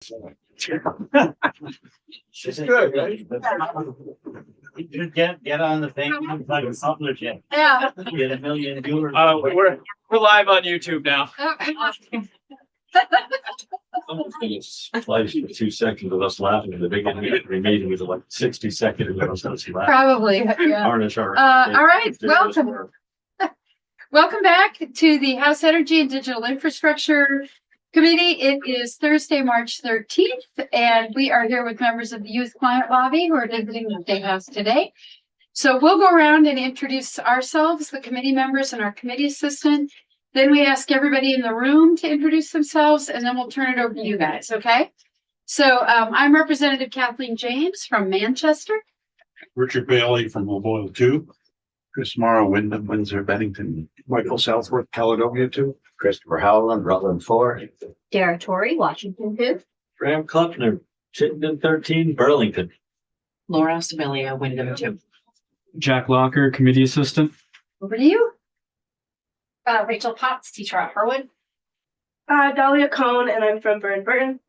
She's good, right? You get on the thing like a publish it. Yeah. Get 1 million viewers. We're live on YouTube now. Slice for 2 seconds of us laughing at the beginning of every meeting was like 60 seconds of us laughing. Probably. Yeah. Harness our. All right. Welcome. Welcome back to the House Energy and Digital Infrastructure Committee. It is Thursday, March 13th, and we are here with members of the Youth Climate Lobby who are visiting the State House today. So we'll go around and introduce ourselves, the committee members and our committee assistant. Then we ask everybody in the room to introduce themselves, and then we'll turn it over to you guys, okay? So I'm Representative Kathleen James from Manchester. Richard Bailey from Mobile 2. Chris Morrow, Wyndham, Windsor, Bennington. Michael Southworth, Caledonia 2. Christopher Howland, Rutland 4. Dara Torrey, Washington 2. Graham Kluckner, Chittenden 13, Burlington. Laura Sibilia, Wyndham 2. Jack Locker, committee assistant. Over to you. Rachel Potts, teacher at Harwood. Dahlia Cohn, and I'm from Burton.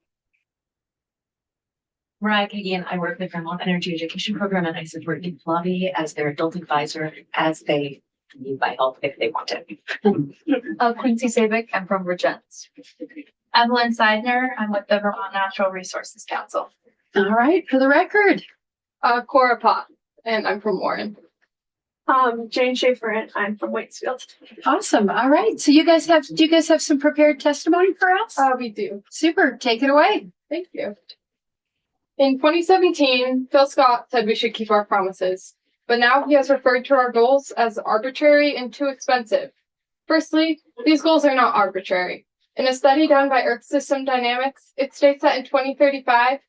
Mariah Kagan, I work with Vermont Energy Education Program, and I support Youth Lobby as their adult advisor as they need my help if they want it. Quincy Savick, I'm from Regents. Evelyn Seidner, I'm with the Vermont Natural Resources Council. All right, for the record. Cora Pott, and I'm from Warren. Jane Schaefer, and I'm from Waitsfield. Awesome. All right. So do you guys have some prepared testimony for us? We do. Super. Take it away. Thank you. In 2017, Phil Scott said we should keep our promises, but now he has referred to our goals as arbitrary and too expensive. Firstly, these goals are not arbitrary. In a study done by Earth System Dynamics, it states that in 2035,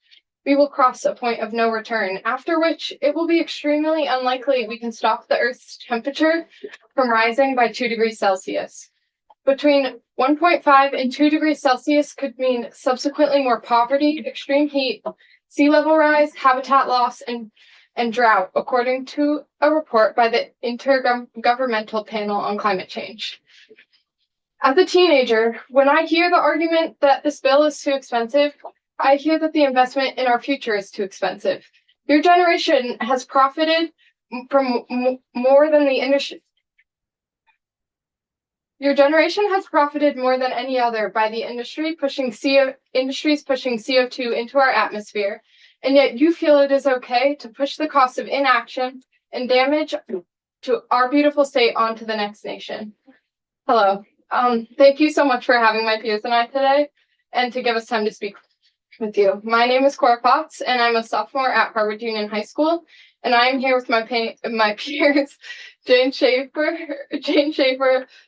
we will cross a point of no return, after which it will be extremely unlikely we can stop the Earth's temperature from rising by 2 degrees Celsius. Between 1.5 and 2 degrees Celsius could mean subsequently more poverty, extreme heat, sea level rise, habitat loss, and drought, according to a report by the Intergovernmental Panel on Climate Change. As a teenager, when I hear the argument that this bill is too expensive, I hear that the investment in our future is too expensive. Your generation has profited from more than the industry. Your generation has profited more than any other by the industries pushing CO2 into our atmosphere, and yet you feel it is okay to push the cost of inaction and damage to our beautiful state onto the next nation. Hello. Thank you so much for having my peers and I today, and to give us time to speak with you. My name is Cora Potts, and I'm a sophomore at Harvard Union High School, and I'm here with my peers, Jane Schaefer,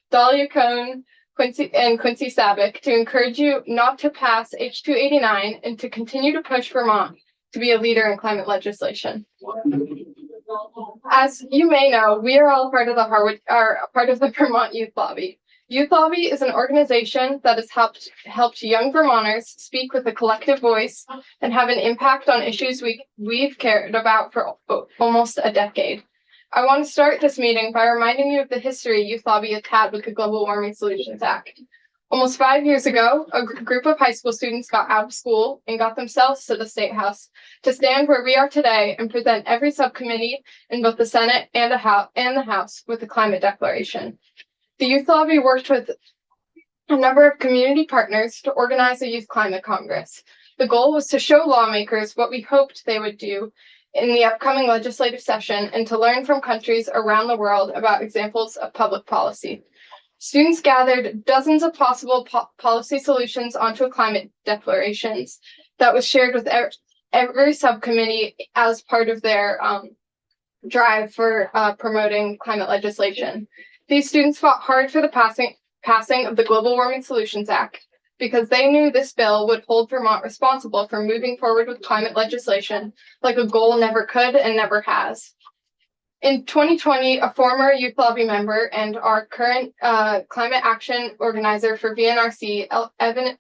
Dahlia Cohn, Quincy Savick, to encourage you not to pass H289 and to continue to push Vermont to be a leader in climate legislation. As you may know, we are all part of the Vermont Youth Lobby. Youth Lobby is an organization that has helped young Vermonters speak with a collective voice and have an impact on issues we've cared about for almost a decade. I want to start this meeting by reminding you of the history Youth Lobby has had with the Global Warming Solutions Act. Almost 5 years ago, a group of high school students got out of school and got themselves to the State House to stand where we are today and present every subcommittee in both the Senate and the House with a climate declaration. The Youth Lobby worked with a number of community partners to organize a Youth Climate Congress. The goal was to show lawmakers what we hoped they would do in the upcoming legislative session and to learn from countries around the world about examples of public policy. Students gathered dozens of possible policy solutions onto a climate declarations that was shared with every subcommittee as part of their drive for promoting climate legislation. These students fought hard for the passing of the Global Warming Solutions Act because they knew this bill would hold Vermont responsible for moving forward with climate legislation like a goal never could and never has. In 2020, a former Youth Lobby member and our current climate action organizer for VNRC, Evelyn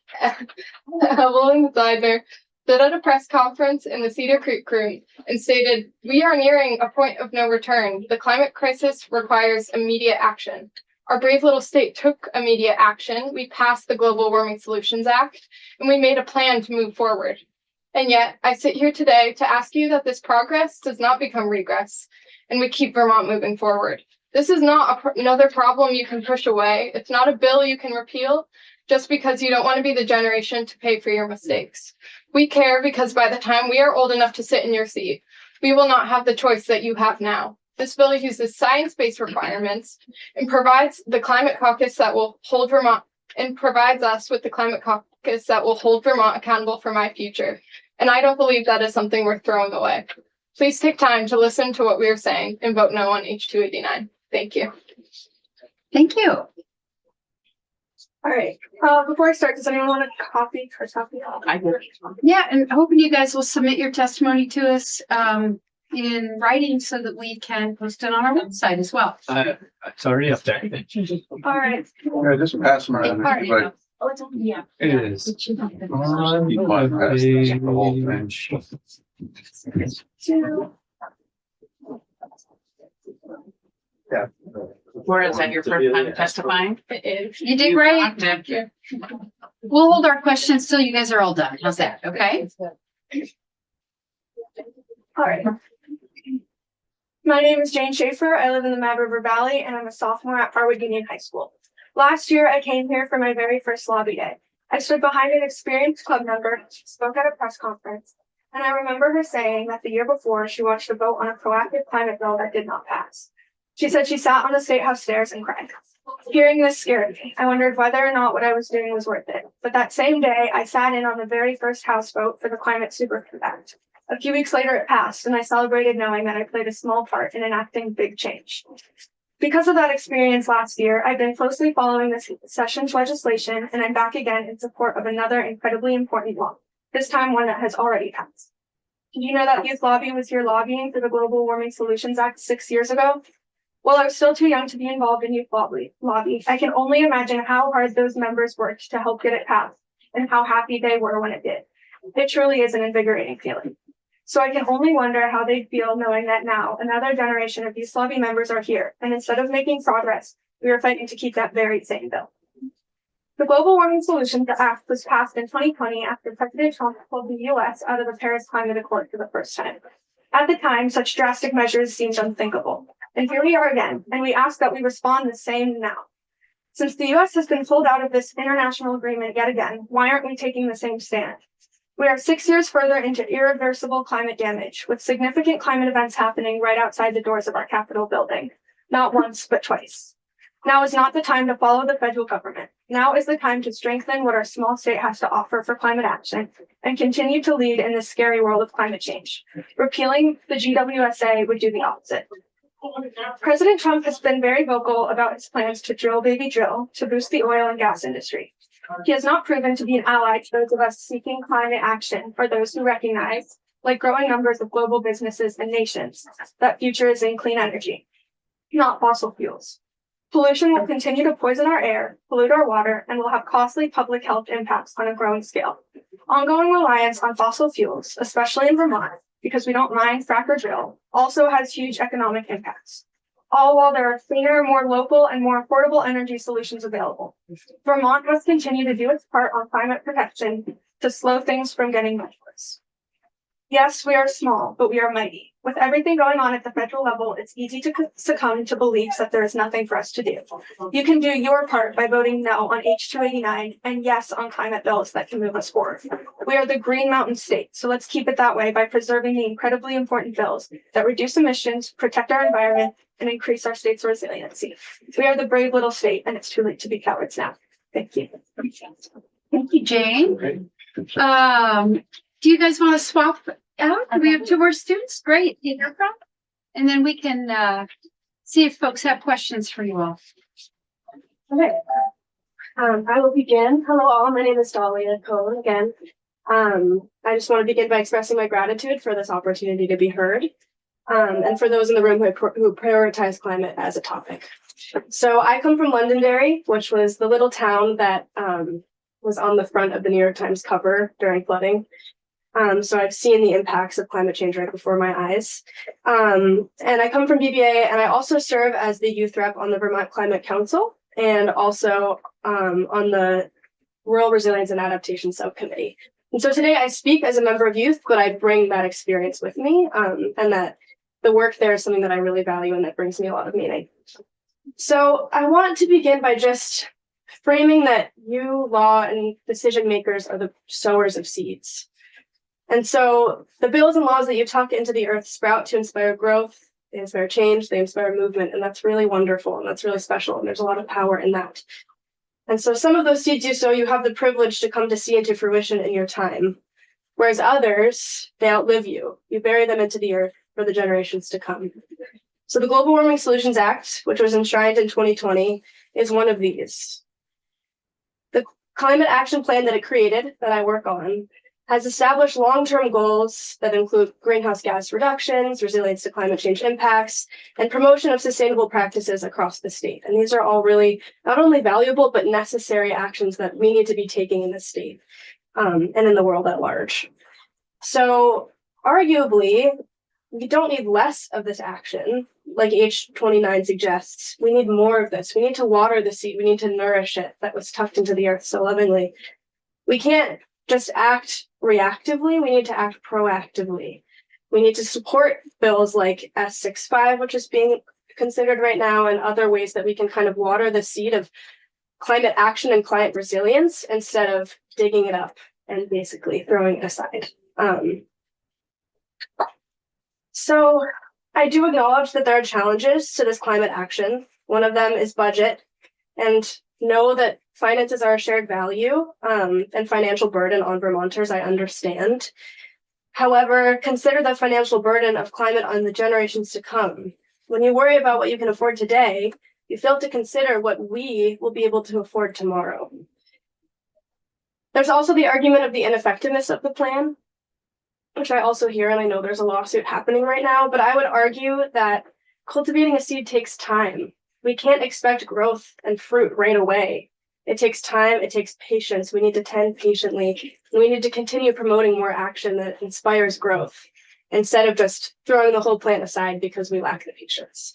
Seidner, stood at a press conference in the Cedar Creek room and stated, "We are nearing a point of no return. The climate crisis requires immediate action." Our brave little state took immediate action. We passed the Global Warming Solutions Act, and we made a plan to move forward. And yet, I sit here today to ask you that this progress does not become regress, and we keep Vermont moving forward. This is not another problem you can push away. It's not a bill you can repeal just because you don't want to be the generation to pay for your mistakes. We care because by the time we are old enough to sit in your seat, we will not have the choice that you have now. This bill uses science-based requirements and provides the climate caucus that will hold Vermont and provides us with the climate caucus that will hold Vermont accountable for my future. And I don't believe that is something worth throwing away. Please take time to listen to what we are saying and vote no on H289. Thank you. Thank you. All right. Before I start, does anyone want a copy or copy? Yeah, and hoping you guys will submit your testimony to us in writing so that we can post it on our website as well. It's already up there. All right. Yeah, just pass them around. All right. Right. Oh, it's on, yeah. It is. You might pass the whole thing. Yeah. Laura, is that your first time testifying? You did great. Thank you. We'll hold our questions till you guys are all done. How's that? Okay. All right. My name is Jane Schaefer. I live in the Mad River Valley, and I'm a sophomore at Harwood Union High School. Last year, I came here for my very first lobby day. I stood behind an experienced club member who spoke at a press conference, and I remember her saying that the year before, she watched a vote on a proactive climate bill that did not pass. She said she sat on the State House stairs and cried. Hearing this scared me. I wondered whether or not what I was doing was worth it. But that same day, I sat in on the very first House vote for the Climate Superfund Act. A few weeks later, it passed, and I celebrated knowing that I played a small part in enacting big change. Because of that experience last year, I've been closely following this session's legislation, and I'm back again in support of another incredibly important law, this time one that has already passed. Did you know that Youth Lobby was here lobbying for the Global Warming Solutions Act 6 years ago? While I was still too young to be involved in Youth Lobby, I can only imagine how hard those members worked to help get it passed, and how happy they were when it did. It truly is an invigorating feeling. So I can only wonder how they feel knowing that now another generation of Youth Lobby members are here, and instead of making progress, we are fighting to keep that very same bill. The Global Warming Solutions Act was passed in 2020 after President Trump pulled the US out of the Paris Climate Accord for the first time. At the time, such drastic measures seemed unthinkable. And here we are again, and we ask that we respond the same now. Since the US has been pulled out of this international agreement yet again, why aren't we taking the same stand? We are 6 years further into irreversible climate damage, with significant climate events happening right outside the doors of our Capitol building. Not once, but twice. Now is not the time to follow the federal government. Now is the time to strengthen what our small state has to offer for climate action and continue to lead in this scary world of climate change. Repealing the GWSA would do the opposite. President Trump has been very vocal about his plans to drill baby drill to boost the oil and gas industry. He has not proven to be an ally to those of us seeking climate action or those who recognize, like growing numbers of global businesses and nations, that future is in clean energy, not fossil fuels. Pollution will continue to poison our air, pollute our water, and will have costly public health impacts on a growing scale. Ongoing reliance on fossil fuels, especially in Vermont, because we don't mine, frack, or drill, also has huge economic impacts. All while there are cleaner, more local, and more affordable energy solutions available. Vermont must continue to do its part on climate protection to slow things from getting much worse. Yes, we are small, but we are mighty. With everything going on at the federal level, it's easy to succumb to beliefs that there is nothing for us to do. You can do your part by voting no on H289 and yes on climate bills that can move us forward. We are the Green Mountain State, so let's keep it that way by preserving the incredibly important bills that reduce emissions, protect our environment, and increase our state's resiliency. We are the brave little state, and it's too late to be cowards now. Thank you. Thank you, Jane. Do you guys want to swap out? We have 2 more students. Great. Either from, and then we can see if folks have questions for you all. Okay. I will begin. Hello all, my name is Dahlia Cohen again. I just want to begin by expressing my gratitude for this opportunity to be heard. And for those in the room who prioritize climate as a topic. So I come from Londonderry, which was the little town that was on the front of the New York Times cover during flooding. So I've seen the impacts of climate change right before my eyes. And I come from BBA, and I also serve as the youth rep on the Vermont Climate Council and also on the Rural Resilience and Adaptation Subcommittee. And so today I speak as a member of youth, but I bring that experience with me, and that the work there is something that I really value and that brings me a lot of meaning. So I want to begin by just framing that you, law, and decision makers are the sowers of seeds. And so the bills and laws that you tuck into the earth sprout to inspire growth, they inspire change, they inspire movement, and that's really wonderful and that's really special, and there's a lot of power in that. And so some of those seeds you sow, you have the privilege to come to see into fruition in your time, whereas others, they outlive you. You bury them into the earth for the generations to come. So the Global Warming Solutions Act, which was enshrined in 2020, is one of these. The climate action plan that it created, that I work on, has established long-term goals that include greenhouse gas reductions, resilience to climate change impacts, and promotion of sustainable practices across the state. And these are all really not only valuable, but necessary actions that we need to be taking in the state and in the world at large. So arguably, we don't need less of this action, like H29 suggests. We need more of this. We need to water the seed. We need to nourish it that was tucked into the earth so lovingly. We can't just act reactively. We need to act proactively. We need to support bills like S65, which is being considered right now, and other ways that we can kind of water the seed of climate action and climate resilience instead of digging it up and basically throwing it aside. So I do acknowledge that there are challenges to this climate action. One of them is budget, and know that finances are a shared value and financial burden on Vermonters, I understand. However, consider the financial burden of climate on the generations to come. When you worry about what you can afford today, you fail to consider what we will be able to afford tomorrow. There's also the argument of the ineffectiveness of the plan, which I also hear, and I know there's a lawsuit happening right now, but I would argue that cultivating a seed takes time. We can't expect growth and fruit right away. It takes time, it takes patience. We need to tend patiently, and we need to continue promoting more action that inspires growth instead of just throwing the whole plant aside because we lack the patience.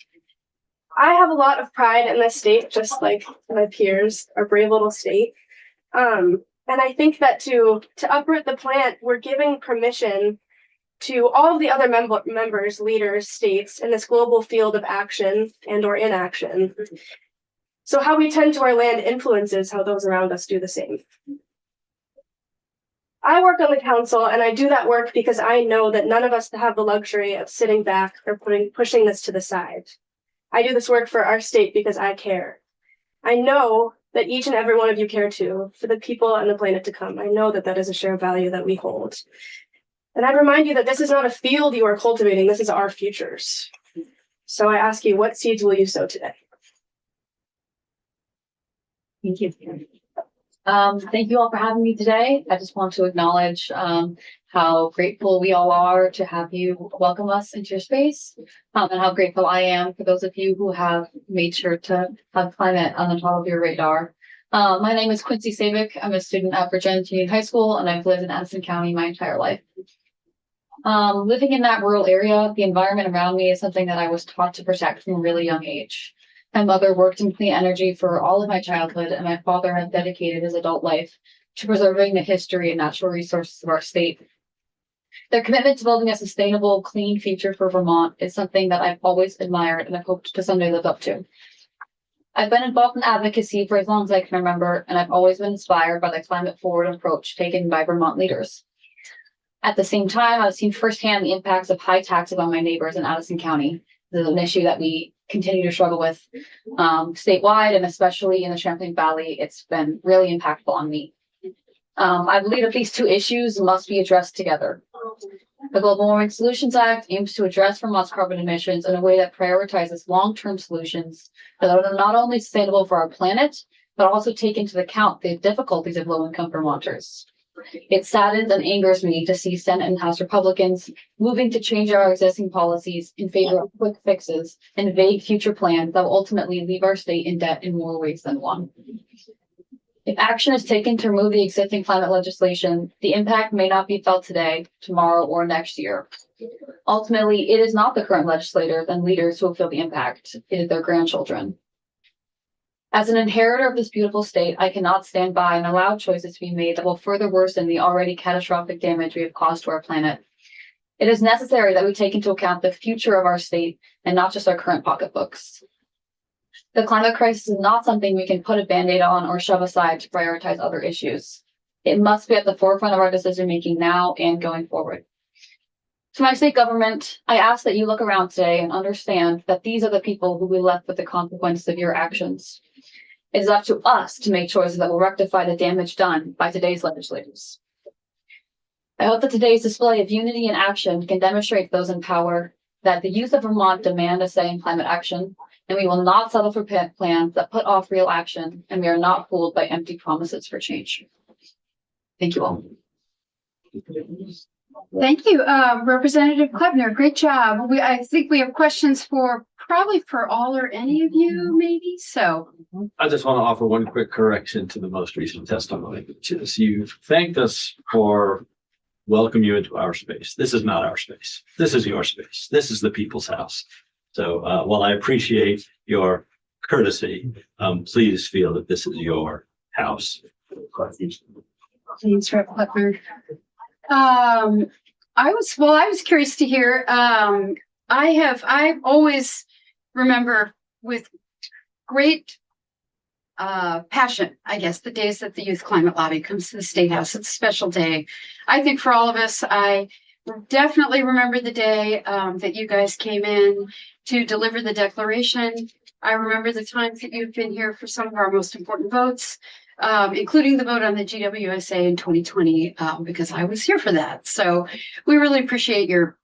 I have a lot of pride in this state, just like my peers, our brave little state. And I think that to uproot the plant, we're giving permission to all of the other members, leaders, states in this global field of action and or inaction. So how we tend to our land influences how those around us do the same. I work on the council, and I do that work because I know that none of us have the luxury of sitting back or pushing this to the side. I do this work for our state because I care. I know that each and every one of you care too, for the people and the planet to come. I know that that is a shared value that we hold. And I'd remind you that this is not a field you are cultivating, this is our futures. So I ask you, what seeds will you sow today? Thank you. Thank you all for having me today. I just want to acknowledge how grateful we all are to have you welcome us into your space, and how grateful I am for those of you who have made sure to have climate on the top of your radar. My name is Quincy Savick. I'm a student at Virginia Union High School, and I've lived in Addison County my entire life. Living in that rural area, the environment around me is something that I was taught to protect from a really young age. My mother worked in clean energy for all of my childhood, and my father had dedicated his adult life to preserving the history and natural resources of our state. Their commitment to building a sustainable, clean future for Vermont is something that I've always admired and I've hoped to someday live up to. I've been involved in advocacy for as long as I can remember, and I've always been inspired by the climate-forward approach taken by Vermont leaders. At the same time, I've seen firsthand the impacts of high taxes on my neighbors in Addison County. This is an issue that we continue to struggle with statewide, and especially in the Champlain Valley. It's been really impactful on me. I believe that these two issues must be addressed together. The Global Warming Solutions Act aims to address Vermont's carbon emissions in a way that prioritizes long-term solutions that are not only sustainable for our planet, but also take into account the difficulties of low-income Vermonters. It saddens and angers me to see Senate and House Republicans moving to change our existing policies in favor of quick fixes and vague future plans that will ultimately leave our state in debt in more ways than one. If action is taken to remove the existing climate legislation, the impact may not be felt today, tomorrow, or next year. Ultimately, it is not the current legislators and leaders who will feel the impact. It is their grandchildren. As an inheritor of this beautiful state, I cannot stand by and allow choices to be made that will further worsen the already catastrophic damage we have caused to our planet. It is necessary that we take into account the future of our state and not just our current pocketbooks. The climate crisis is not something we can put a Band-Aid on or shove aside to prioritize other issues. It must be at the forefront of our decision-making now and going forward. To my state government, I ask that you look around today and understand that these are the people who will be left with the consequences of your actions. It is up to us to make choices that will rectify the damage done by today's legislators. I hope that today's display of unity and action can demonstrate to those in power that the youth of Vermont demand a say in climate action, and we will not settle for plans that put off real action, and we are not fooled by empty promises for change. Thank you all. Thank you, Representative Klebner. Great job. I think we have questions probably for all or any of you, maybe. So I just want to offer one quick correction to the most recent testimony, which is you thanked us for welcome you into our space. This is not our space. This is your space. This is the people's house. So while I appreciate your courtesy, please feel that this is your house. Thanks, Rep. Klebner. I was curious to hear. I always remember with great passion, I guess, the days that the Youth Climate Lobby comes to the State House. It's a special day. I think for all of us, I definitely remember the day that you guys came in to deliver the declaration. I remember the times that you've been here for some of our most important votes, including the vote on the GWSA in 2020, because I was here for that. So we really appreciate your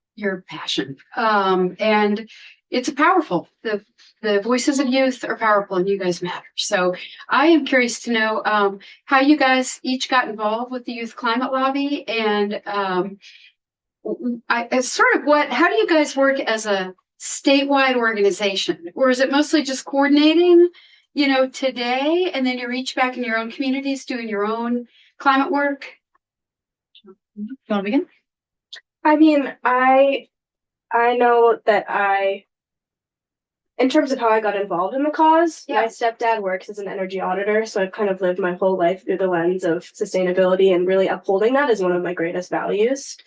passion. And it's powerful. The voices of youth are powerful and you guys matter. So I am curious to know how you guys each got involved with the Youth Climate Lobby, and how do you guys work as a statewide organization? Or is it mostly just coordinating, today, and then you reach back in your own communities doing your own climate work? You want to begin? I mean, I know that in terms of how I got involved in the cause, my stepdad works as an energy auditor, so I've kind of lived my whole life through the lens of sustainability, and really upholding that is one of my greatest values.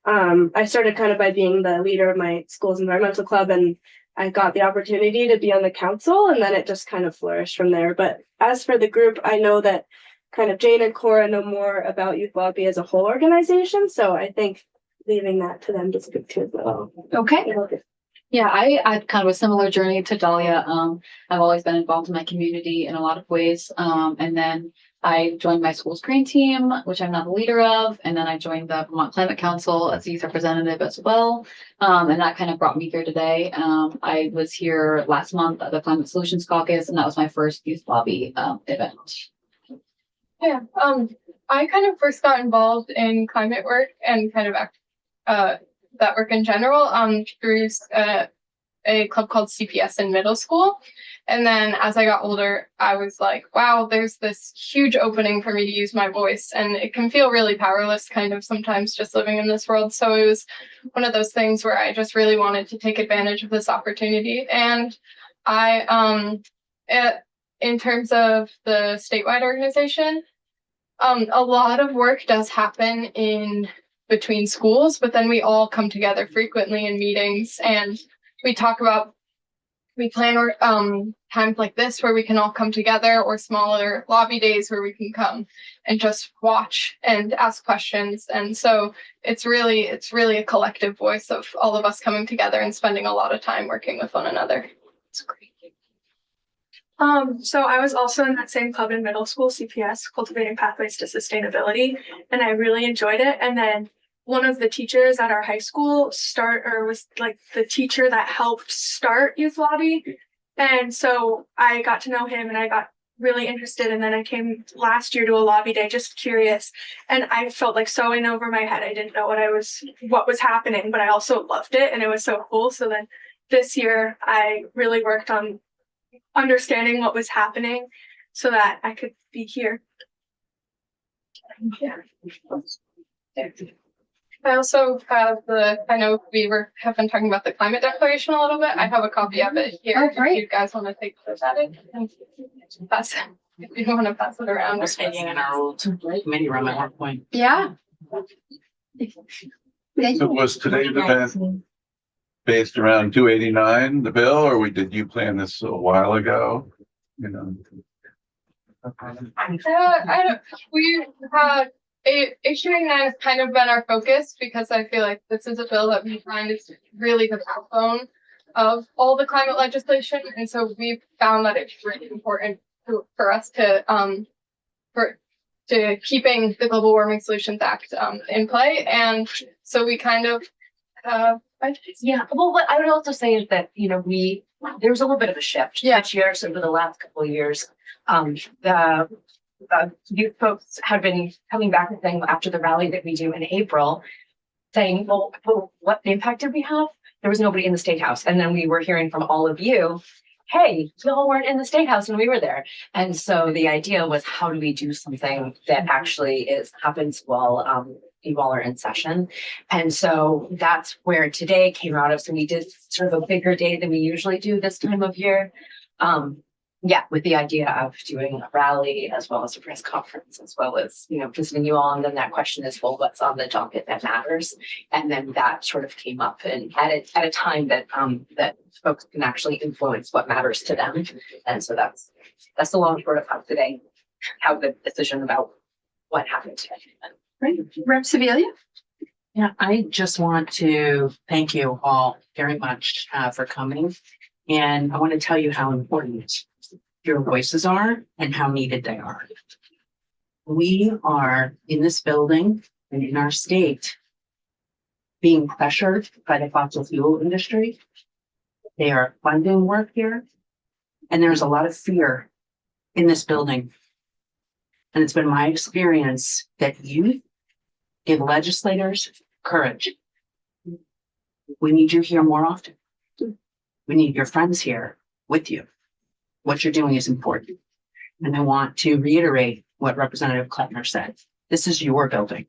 I started kind of by being the leader of my school's environmental club, and I got the opportunity to be on the council, and then it just kind of flourished from there. But as for the group, I know that kind of Jane and Cora know more about Youth Lobby as a whole organization, so I think leaving that to them to speak to as well. Okay. Yeah, I kind of a similar journey to Dahlia. I've always been involved in my community in a lot of ways. And then I joined my school's green team, which I'm now the leader of. And then I joined the Vermont Climate Council as a youth representative as well. And that kind of brought me here today. I was here last month at the Climate Solutions Caucus, and that was my first Youth Lobby event. Yeah, I kind of first got involved in climate work and kind of that work in general through a club called CPS in middle school. And then as I got older, I was like, wow, there's this huge opening for me to use my voice. And it can feel really powerless kind of sometimes just living in this world. So it was one of those things where I just really wanted to take advantage of this opportunity. And in terms of the statewide organization, a lot of work does happen in between schools, but then we all come together frequently in meetings, and we plan times like this where we can all come together, or smaller lobby days where we can come and just watch and ask questions. And so it's really a collective voice of all of us coming together and spending a lot of time working with one another. It's great. So I was also in that same club in middle school, CPS, Cultivating Pathways to Sustainability, and I really enjoyed it. And then one of the teachers at our high school was like the teacher that helped start Youth Lobby. And so I got to know him and I got really interested. And then I came last year to a lobby day, just curious. And I felt like so in over my head. I didn't know what was happening, but I also loved it. And it was so cool. So then this year I really worked on understanding what was happening so that I could be here. I also have I know have been talking about the climate declaration a little bit. I have a copy of it here. Oh, great. If you guys want to take a look at it and pass it, if you want to pass it around. I was hanging in our old committee room at one point. Yeah. Thank So you. was today's event based around 289, the bill, or did you plan this a while ago? You know. I don't, we had issuing that has kind of been our focus because I feel like this is a bill that we find is really the backbone of all the climate legislation. And so we found that it's really important for us to keeping the Global Warming Solutions Act in play. And so we kind of Yeah, well, what I would also say is that, you know, there's a little bit of a shift this year. So for the last couple of years, the youth folks have been coming back and saying after the rally that we do in April, saying, well, what impact did we have? There was nobody in the State House. And then we were hearing from all of you, hey, y'all weren't in the State House when we were there. And so the idea was, how do we do something that actually happens while you all are in session? And so that's where today came out of. So we did sort of a bigger day than we usually do this time of year. With the idea of doing a rally as well as a press conference, as well as, you know, visiting you all. And then that question is, well, what's on the docket that matters? And then that sort of came up and at a time that that folks can actually influence what matters to them. And so that's the long short of how today, how the decision about what happened today. Great. Rep. Sebelia? Yeah, I just want to thank you all very much for coming. And I want to tell you how important your voices are and how needed they are. We are in this building and in our state being pressured by the fossil fuel industry. They are funding work here, and there's a lot of fear in this building. And it's been my experience that you give legislators courage. We need you here more often. We need your friends here with you. What you're doing is important. And I want to reiterate what Representative Kleppner said. This is your building.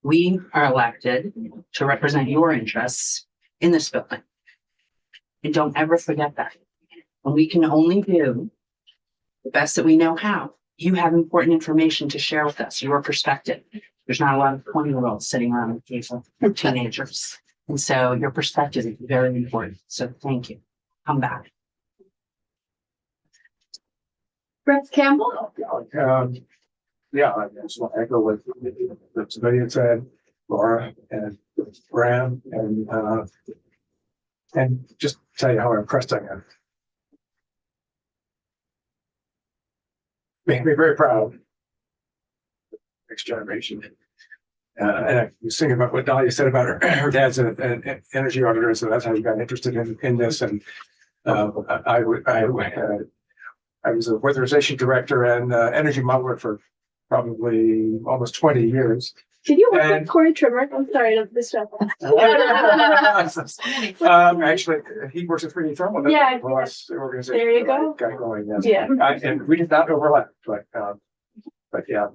We are elected to represent your interests in this building. And don't ever forget that. And we can only do the best that we know how. You have important information to share with us, your perspective. There's not a lot of 20-year-olds sitting around the table, teenagers. And so your perspective is very important. So thank you. Come back. Brett Campbell? Yeah, I just want to echo what the civilian said, Laura and Graham, and just tell you how impressed I am. Make me very proud. Next generation. And I was thinking about what Dahlia said about her dad's an energy auditor, so that's how she got interested in this. And I was a weatherization director and energy modeler for probably almost 20 years. Did you work with Corey Trimmer? I'm sorry to disrupt. Actually, he works at 3D Thermal. Yeah. Organization. There you go. Got going. Yeah. And we did not overlap, but yeah.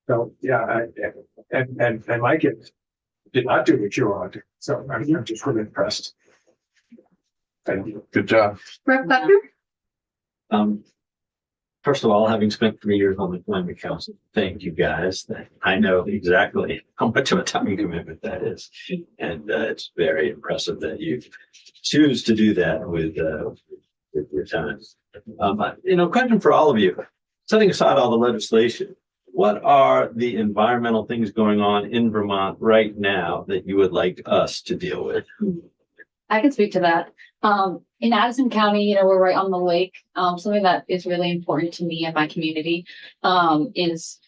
So yeah, and my kids did not do what you all did. So I'm just really impressed. Thank you. Good job. Rep. Kleppner? First of all, having spent 3 years on the climate council, thank you guys. I know exactly how much of a time commitment that is. And it's very impressive that you choose to do that with your time. Question for all of you, setting aside all the legislation, what are the environmental things going on in Vermont right now that you would like us to deal with? I can speak to that. In Addison County, we're right on the lake. Something that is really important to me and my community is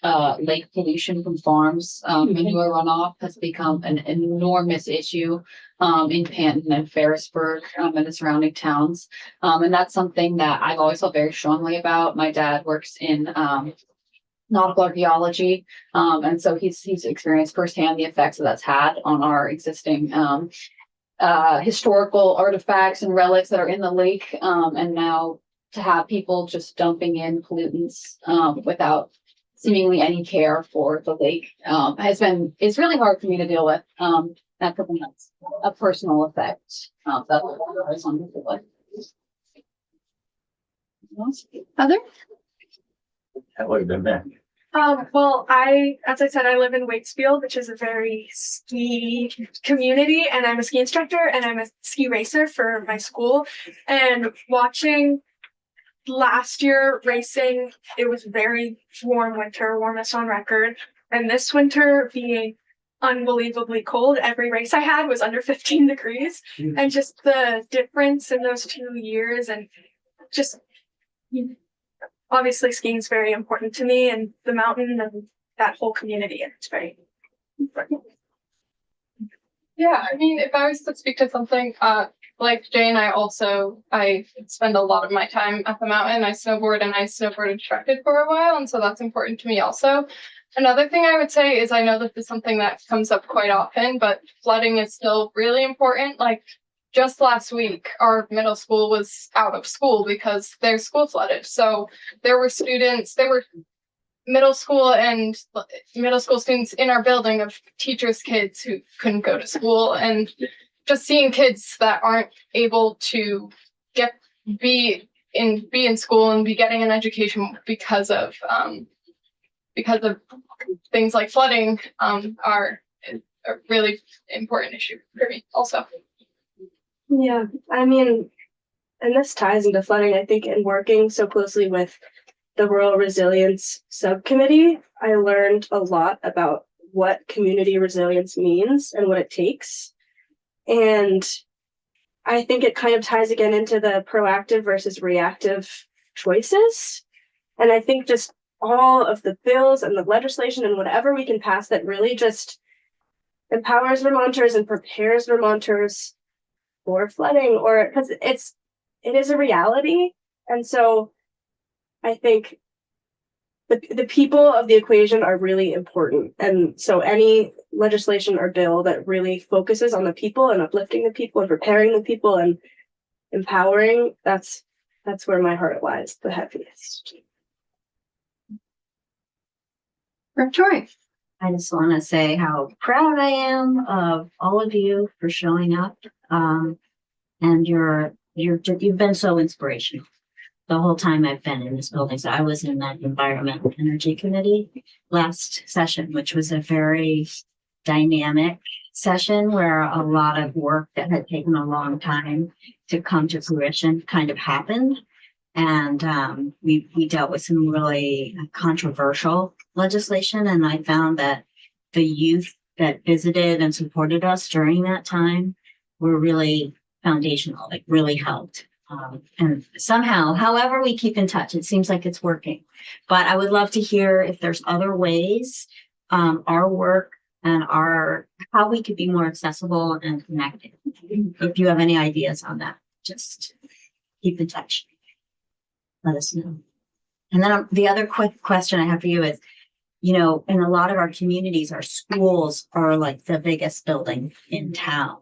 lake pollution from farms. Manure runoff has become an enormous issue in Panton and Ferrisburg and the surrounding towns. And that's something that I've always felt very strongly about. My dad works in nautical archaeology. And so he's experienced firsthand the effects that that's had on our existing historical artifacts and relics that are in the lake. And now to have people just dumping in pollutants without seemingly any care for the lake, it's really hard for me to deal with. That's something that's a personal effect, that I was on to deal with. Other? That would have been bad. Well, as I said, I live in Waitsfield, which is a very ski community, and I'm a ski instructor and I'm a ski racer for my school. And watching last year racing, it was very warm winter, warmest on record. And this winter being unbelievably cold, every race I had was under 15 degrees. And just the difference in those 2 years, and just obviously skiing is very important to me, and the mountain and that whole community, and it's very important. Yeah, I mean, if I was to speak to something, like Jane, I spend a lot of my time at the mountain. I snowboard and I snowboard instructed for a while, and so that's important to me also. Another thing I would say is I know this is something that comes up quite often, but flooding is still really important. Like just last week, our middle school was out of school because their school flooded. So there were middle school students in our building of teachers' kids who couldn't go to school, and just seeing kids that aren't able to be in school and be getting an education because of things like flooding are a really important issue for me also. Yeah, I mean, and this ties into flooding, I think, in working so closely with the Rural Resilience Subcommittee, I learned a lot about what community resilience means and what it takes. And I think it kind of ties again into the proactive versus reactive choices. And I think just all of the bills and the legislation and whatever we can pass that really just empowers Vermonters and prepares Vermonters for flooding, or because it is a reality. And so I think the people of the equation are really important. And so any legislation or bill that really focuses on the people and uplifting the people and preparing the people and empowering, that's where my heart lies the heaviest. Troy. I just want to say how proud I am of all of you for showing up. And you've been so inspirational the whole time I've been in this building. So I was in that Environment and Energy Committee last session, which was a very dynamic session where a lot of work that had taken a long time to come to fruition kind of happened. And we dealt with some really controversial legislation. And I found that the youth that visited and supported us during that time were really foundational, like really helped. And somehow, however we keep in touch, it seems like it's working. But I would love to hear if there's other ways our work and how we could be more accessible and connected. If you have any ideas on that, just keep in touch. Let us know. And then the other quick question I have for you is, in a lot of our communities, our schools are like the biggest building in town.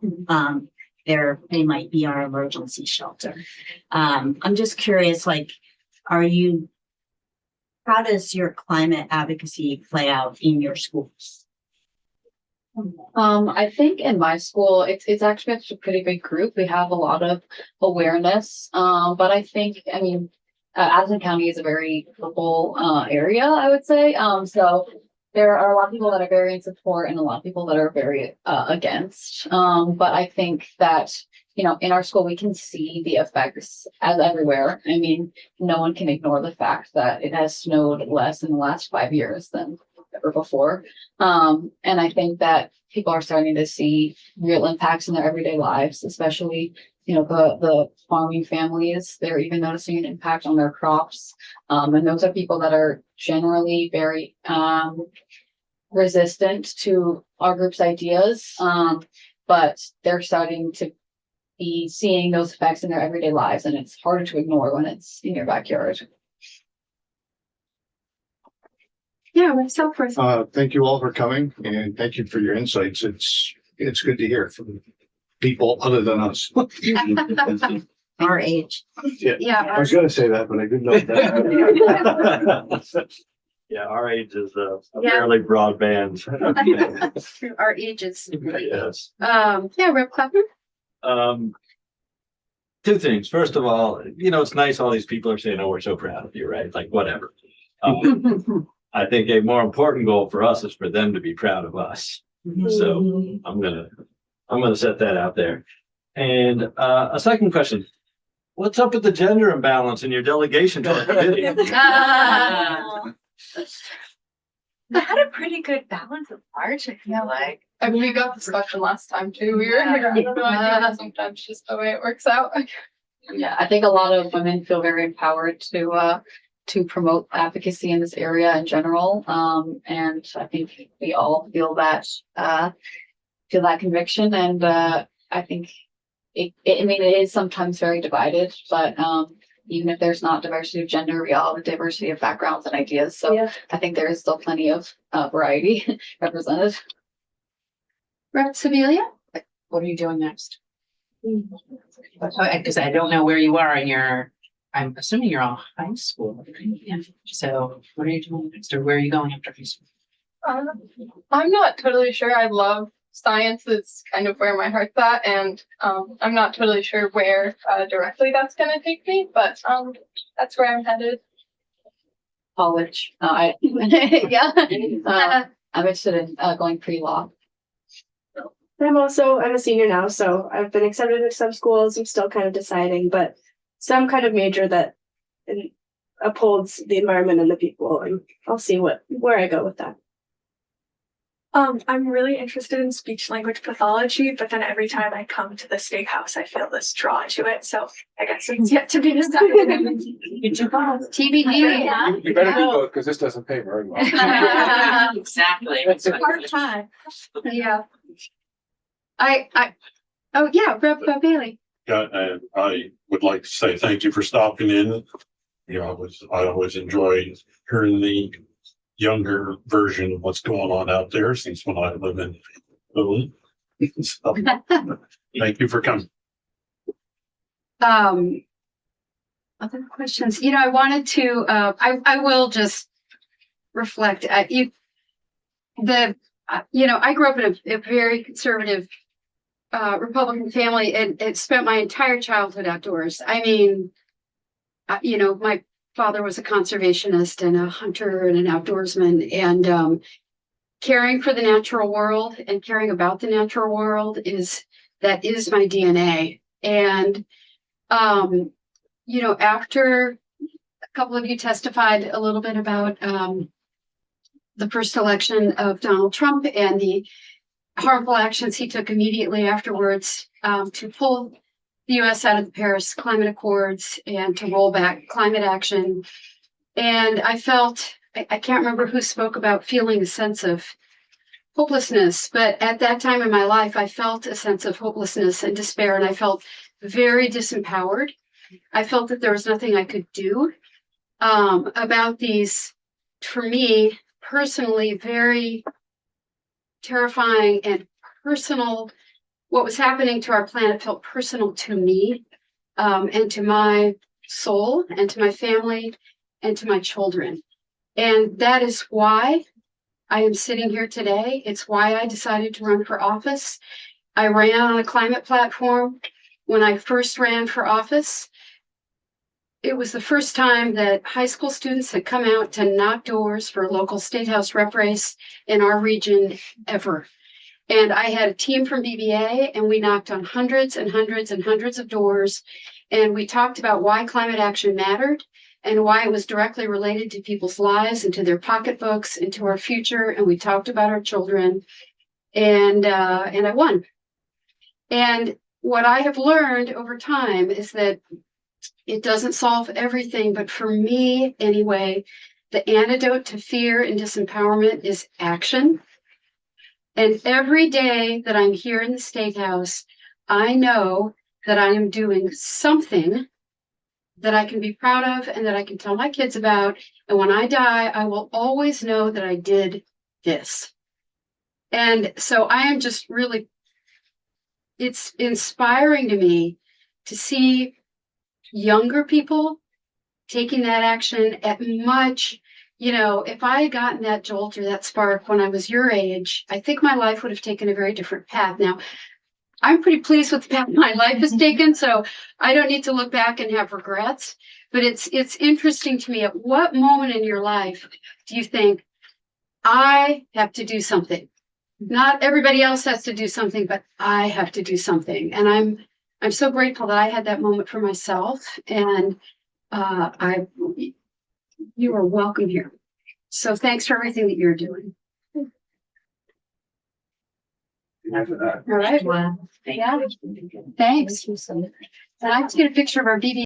They might be our emergency shelter. I'm just curious, how does your climate advocacy play out in your schools? I think in my school, it's actually a pretty big group. We have a lot of awareness, but I think, Addison County is a very local area, I would say. So there are a lot of people that are very in support and a lot of people that are very against. But I think that, in our school, we can see the effects as everywhere. No one can ignore the fact that it has snowed less in the last 5 years than ever before. And I think that people are starting to see real impacts in their everyday lives, especially the farming families. They're even noticing an impact on their crops. And those are people that are generally very resistant to our group's ideas. But they're starting to be seeing those effects in their everyday lives, and it's harder to ignore when it's in your backyard. Yeah, myself first. Thank you all for coming, and thank you for your insights. It's good to hear from people other than us. Our age. Yeah, I was gonna say that, but I didn't know that. Yeah, our age is a Yeah. fairly broad band. Our ages. Yes. Yeah, Rep Clapper. Two things. First of all, it's nice all these people are saying, "Oh, we're so proud of you," right? Like whatever. I think a more important goal for us is for them to be proud of us. So I'm gonna set that out there. And a second question: what's up with the gender imbalance in your delegation to our committee? We had a pretty good balance of March, I feel like. I mean, we got this question last time too. We were here. I don't know. I think sometimes just the way it works out. Yeah, I think a lot of women feel very empowered to promote advocacy in this area in general. And I think we all feel that conviction. And I think it is sometimes very divided, but even if there's not diversity of gender, we all have a diversity of backgrounds and ideas. So Yeah. I think there is still plenty of variety represented. Rep Sibilia. What are you doing next? Because I don't know where you are in I'm assuming you're all high school. Yeah. So what are you doing next, or where are you going after high school? I'm not totally sure. I love science. It's kind of where my heart's at, and I'm not totally sure where directly that's going to take me, but that's where I'm headed. College. I'm interested in going pre-law. I'm a senior now, so I've been accepted to some schools. I'm still kind of deciding, but some kind of major that upholds the environment and the people, and I'll see where I go with that. I'm really interested in speech language pathology, but then every time I come to the steakhouse, I feel this draw to it. So I guess it's yet to be decided. TBD. You better do both, because this doesn't pay very well. Exactly. Part-time. Yeah. Oh yeah, Rep Bailey. Yeah, and I would like to say thank you for stopping in. I always enjoy hearing the younger version of what's going on out there, since when I live in Boone. So, thank you for coming. Other questions? I wanted to. I will just reflect. I grew up in a very conservative Republican family and spent my entire childhood outdoors. I mean, my father was a conservationist and a hunter and an outdoorsman, and caring for the natural world and caring about the natural world is my DNA. And after a couple of you testified a little bit about the first election of Donald Trump and the harmful actions he took immediately afterwards to pull the U.S. out of the Paris Climate Accords and to roll back climate action. And I felt, I can't remember who spoke about feeling a sense of hopelessness, but at that time in my life, I felt a sense of hopelessness and despair, and I felt very disempowered. I felt that there was nothing I could do about these, for me, personally, very terrifying and personal. What was happening to our planet felt personal to me, and to my soul and to my family and to my children. And that is why I am sitting here today. It's why I decided to run for office. I ran on a climate platform. When I first ran for office, it was the first time that high school students had come out to knock doors for a local state house rep race in our region ever. And I had a team from BBA, and we knocked on hundreds and hundreds and hundreds of doors. And we talked about why climate action mattered and why it was directly related to people's lives and to their pocketbooks and to our future. And we talked about our children, and I won. And what I have learned over time is that it doesn't solve everything, but for me anyway, the antidote to fear and disempowerment is action. And every day that I'm here in the State House, I know that I am doing something that I can be proud of and that I can tell my kids about. And when I die, I will always know that I did this. And so I am just really, it's inspiring to me to see younger people taking that action at much you know, if I had gotten that jolt or that spark when I was your age, I think my life would have taken a very different path. Now, I'm pretty pleased with the path my life has taken, so I don't need to look back and have regrets. But it's interesting to me, at what moment in your life do you think, I have to do something? Not everybody else has to do something, but I have to do something. And I'm so grateful that I had that moment for myself. And you are welcome here. So thanks for everything that you're doing. All right. Wow. Yeah. Thanks. And I have to get a picture of our BB